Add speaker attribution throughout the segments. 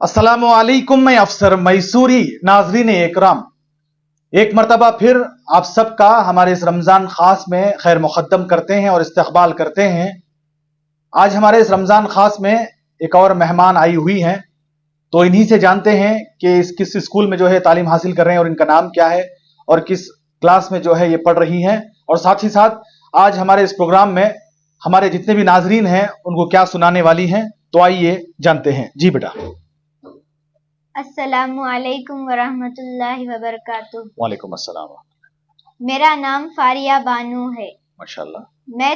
Speaker 1: अस्सलामुअलैकुम, मैं अफसर मैसूरी। नाजरीन इकराम, एक मरतबा फिर आप सबका हमारे इस रमज़ान ख़ास में खैर मुक़द्दम करते हैं और इस्तक़बाल करते हैं। आज हमारे इस रमज़ान ख़ास में एक और मेहमान आई हुई हैं, तो इन्हीं से जानते हैं कि किस स्कूल में जो है तालीम हासिल कर रहे हैं और इनका नाम क्या है और किस क्लास में जो है ये पढ़ रही हैं, और साथ ही साथ आज हमारे इस प्रोग्राम में हमारे जितने भी नाजरीन हैं उनको क्या सुनाने वाली हैं। तो आइए जानते हैं। जी बेटा।
Speaker 2: अस्सलामुअलैकुम वरहमतुल्लाहि वबरकातुहू।
Speaker 1: वालेकुम अस्सलाम।
Speaker 2: मेरा नाम फारिया बानू है।
Speaker 1: माशाल्लाह।
Speaker 2: मैं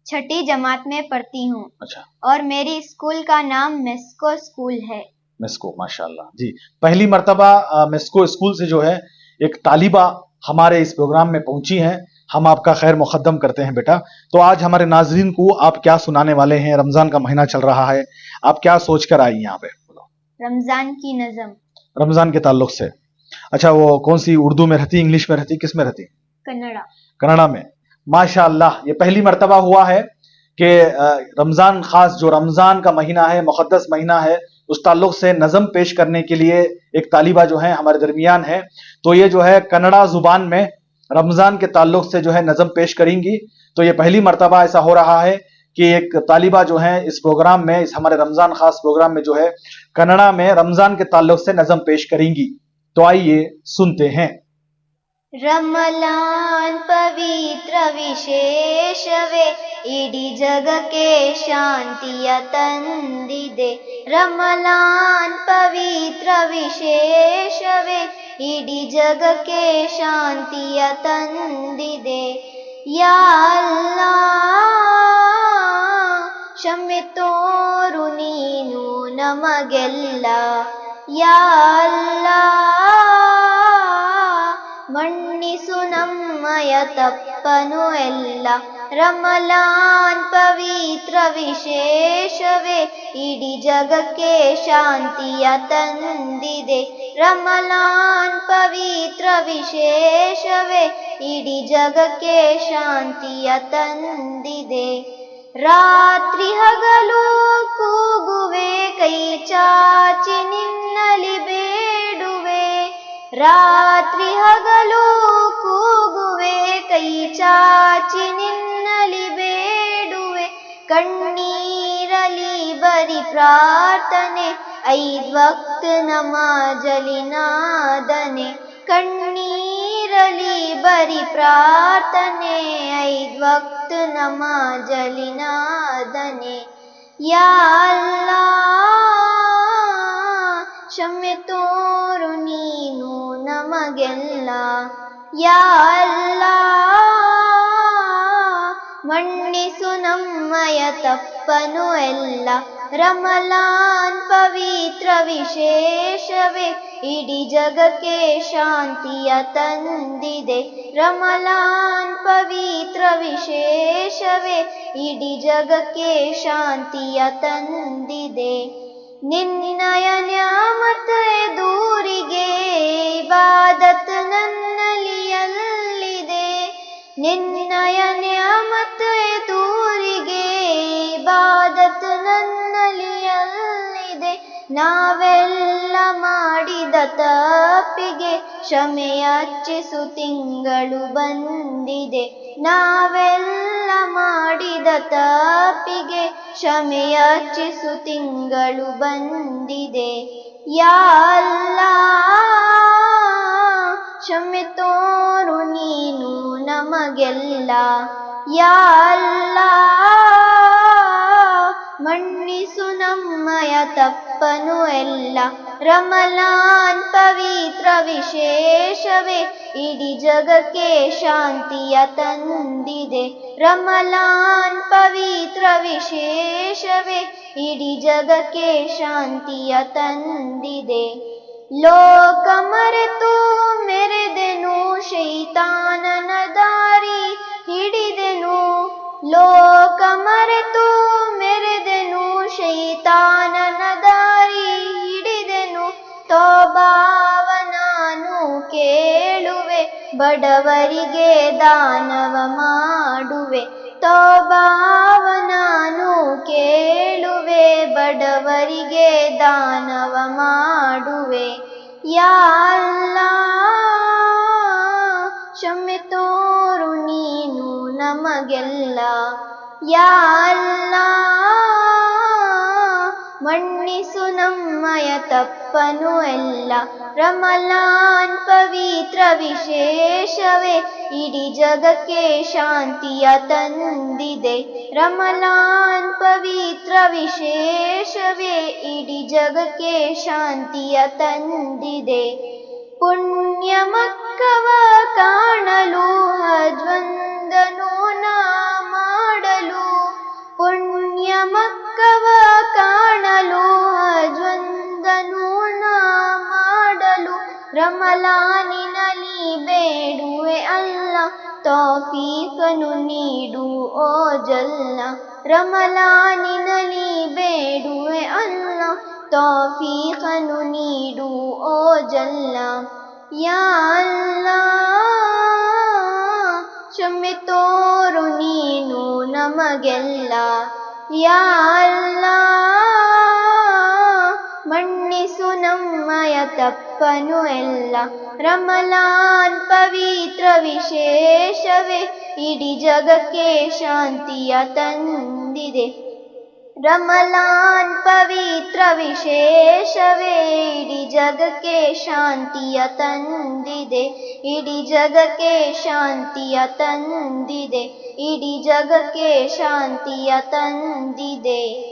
Speaker 2: 6ठी जमात में पढ़ती हूँ।
Speaker 1: अच्छा।
Speaker 2: और मेरी स्कूल का नाम मेस्को स्कूल है।
Speaker 1: मेस्को, माशाल्लाह जी। पहली मर्तबा मेस्को स्कूल से जो है एक तालिबा हमारे इस प्रोग्राम में पहुंची हैं। हम आपका खैर मुक़द्दम करते हैं बेटा। तो आज हमारे नाजरीन को आप क्या सुनाने वाले हैं? रमजान का महीना चल रहा है, आप क्या सोच कर आई यहाँ पे?
Speaker 2: रमजान की नज़म।
Speaker 1: रमजान के ताल्लुक से। अच्छा, वो कौन सी, उर्दू में रहती, इंग्लिश में रहती, किस में रहती?
Speaker 2: कन्नड़ा।
Speaker 1: कन्नड़ा में। माशाअल्लाह, ये पहली मर्तबा हुआ है कि रमजान खास जो रमजान का महीना है, मुक़द्दस महीना है, उस ताल्लुक से नज़म पेश करने के लिए एक तालिबा जो है हमारे दरमियान है। तो ये जो है कन्नड़ा जुबान में रमजान के ताल्लुक से जो है नज़म पेश करेंगी। तो ये पहली मर्तबा ऐसा हो रहा है कि एक तालिबा जो है इस प्रोग्राम में, इस हमारे रमजान खास प्रोग्राम में जो है कन्नड़ा में रमजान के ताल्लुक से नज़म पेश करेंगी। तो आइए सुनते हैं।
Speaker 2: रमलान पवित्र विशेषवे इडी जग के शांतिಯ ತಂದಿದೆ। रमलान पवित्र विशेषवे इडी जग के शांतिಯ ತಂದಿದೆ। या अल्लाह क्षमे तोರು ನೀನು ನಮಗೆಲ್ಲ। या अल्लाह ಮನ್ನಿಸು ನಮ್ಮಯ ತಪ್ಪನು ಎಲ್ಲ। ರಮಲಾನ್ ಪವಿತ್ರ ವಿಶೇಷವೇ ಇಡೀ ಜಗಕ್ಕೆ ಶಾಂತಿಯ ತಂದಿದೆ। ರಮಲಾನ್ ಪವಿತ್ರ ವಿಶೇಷವೇ ಇಡೀ ಜಗಕ್ಕೆ ಶಾಂತಿಯ ತಂದಿದೆ। ರಾತ್ರಿ ಹಗಲು ಕೂಗುವೆ, ಕೈ ಚಾಚಿ ನಿನ್ನಲಿ ಬೇಡುವೆ। ರಾತ್ರಿ ಹಗಲು ಕೂಗುವೆ, ಕೈ ಚಾಚಿ ನಿನ್ನಲಿ ಬೇಡುವೆ। ಕಣ್ಣೀರಲಿ ಬರಿ ಪ್ರಾರ್ಥನೆ, 5 ವಕ್ತ್ ನಮಾಜಲಿ ನಾದನೆ। ಕಣ್ಣೀರಲಿ ಬರಿ ಪ್ರಾರ್ಥನೆ, 5 ವಕ್ತ್ ನಮಾಜಲಿ ನಾದನೆ। ಯಾ ಅಲ್ಲಾಹ್ क्षमे तोರು ನೀನು ನಮಗೆಲ್ಲ। ಯಾ ಅಲ್ಲಾಹ್ ಮನ್ನಿಸು ನಮ್ಮಯ ತಪ್ಪನು ಎಲ್ಲ। ರಮಲಾನ್ ಪವಿತ್ರ ವಿಶೇಷವೇ ಇಡೀ ಜಗಕ್ಕೆ ಶಾಂತಿಯ ತಂದಿದೆ। ರಮಲಾನ್ ಪವಿತ್ರ ವಿಶೇಷವೇ ಇಡೀ ಜಗಕ್ಕೆ ಶಾಂತಿಯ ತಂದಿದೆ। ನಿನ್ನಯ ನ್ಯಾಮತ್ ಎದುರಿಗೆ ಇಬಾದತ್ ನನ್ನಲ್ಲಿ ಎಲ್ಲಿದೆ। ನಿನ್ನಯ ನ್ಯಾಮತ್ ಎದುರಿಗೆ ಇಬಾದತ್ ನನ್ನಲ್ಲಿ ಎಲ್ಲಿದೆ। ನಾವೆಲ್ಲ ಮಾಡಿದ ತಪ್ಪಿಗೆ ಕ್ಷಮೆಯಾಚಿಸು ತಿಂಗಳು ಬಂದಿದೆ। ನಾವೆಲ್ಲ ಮಾಡಿದ ತಪ್ಪಿಗೆ ಕ್ಷಮೆಯಾಚಿಸು ತಿಂಗಳು ಬಂದಿದೆ। ಯಾ ಅಲ್ಲಾಹ್ ಕ್ಷಮೆ ತೋರು ನೀನು ನಮಗೆಲ್ಲ। ಯಾ ಅಲ್ಲಾಹ್ ಮನ್ನಿಸು ನಮ್ಮಯ ತಪ್ಪನು ಎಲ್ಲ। ರಮಲಾನ್ ಪವಿತ್ರ ವಿಶೇಷವೇ ಇಡೀ ಜಗಕ್ಕೆ ಶಾಂತಿಯ ತಂದಿದೆ। ರಮಲಾನ್ ಪವಿತ್ರ ವಿಶೇಷವೇ ಇಡೀ ಜಗಕ್ಕೆ ಶಾಂತಿಯ ತಂದಿದೆ। ಲೋಕ ಮರೆತು ಮೆರೆದೆನು, ಶೈತಾನನ ದಾರಿ ಹಿಡಿದೆನು। ಲೋಕ ಮರೆತು ಮೆರೆದೆನು, ಶೈತಾನನ ದಾರಿ ಹಿಡಿದೆನು। ತೌಬಾವ ನಾನು ಕೇಳುವೆ, ಬಡವರಿಗೆ ದಾನವ ಮಾಡುವೆ। ತೌಬಾವ ನಾನು ಕೇಳುವೆ, ಬಡವರಿಗೆ ದಾನವ ಮಾಡುವೆ. ಯಾ ಅಲ್ಲಾ ಕ್ಷಮೆ ತೋರು ನೀನು ನಮಗೆಲ್ಲ. ಯಾ ಅಲ್ಲಾ ಮನ್ನಿಸು ನಮ್ಮಯ ತಪ್ಪನು ಎಲ್ಲ. ರಮಲಾನ್ ಪವಿತ್ರ ವಿಶೇಷವೇ ಇಡೀ ಜಗಕ್ಕೆ ಶಾಂತಿಯ ತಂದಿದೆ. ರಮಲಾನ್ ಪವಿತ್ರ ವಿಶೇಷವೇ ಇಡೀ ಜಗಕ್ಕೆ ಶಾಂತಿಯ ತಂದಿದೆ. ಪುಣ್ಯ ಮಕ್ಕವ ಕಾಣಲು ಹಜ್ವಂದನು ನಾ ಮಾಡಲು. ಪುಣ್ಯ ಮಕ್ಕವ ಕಾಣಲು ಹಜ್ವಂದನು ನಾ ಮಾಡಲು. ರಮಲಾನಿನಲ್ಲಿ ಬೇಡುವೆ ಅಲ್ಲ ತೌಫೀಕನು ನೀಡು ಓ ಜಲ್ಲ. ರಮಲಾನಿನಲ್ಲಿ ಬೇಡುವೆ ಅಲ್ಲ ತೌಫೀಕನು ನೀಡು ಓ ಜಲ್ಲ. ಯಾ ಅಲ್ಲಾ ಕ್ಷಮೆ ತೋರು ನೀನು ನಮಗೆಲ್ಲ. ಯಾ ಅಲ್ಲಾ ಮನ್ನಿಸು ನಮ್ಮಯ ತಪ್ಪನು ಎಲ್ಲ. ರಮಲಾನ್ ಪವಿತ್ರ ವಿಶೇಷವೇ ಇಡೀ ಜಗಕ್ಕೆ ಶಾಂತಿಯ ತಂದಿದೆ. ರಮಲಾನ್ ಪವಿತ್ರ ವಿಶೇಷವೇ ಇಡೀ ಜಗಕ್ಕೆ ಶಾಂತಿಯ ತಂದಿದೆ. ಇಡೀ ಜಗಕ್ಕೆ ಶಾಂತಿಯ ತಂದಿದೆ. ಇಡೀ ಜಗಕ್ಕೆ ಶಾಂತಿಯ ತಂದಿದೆ.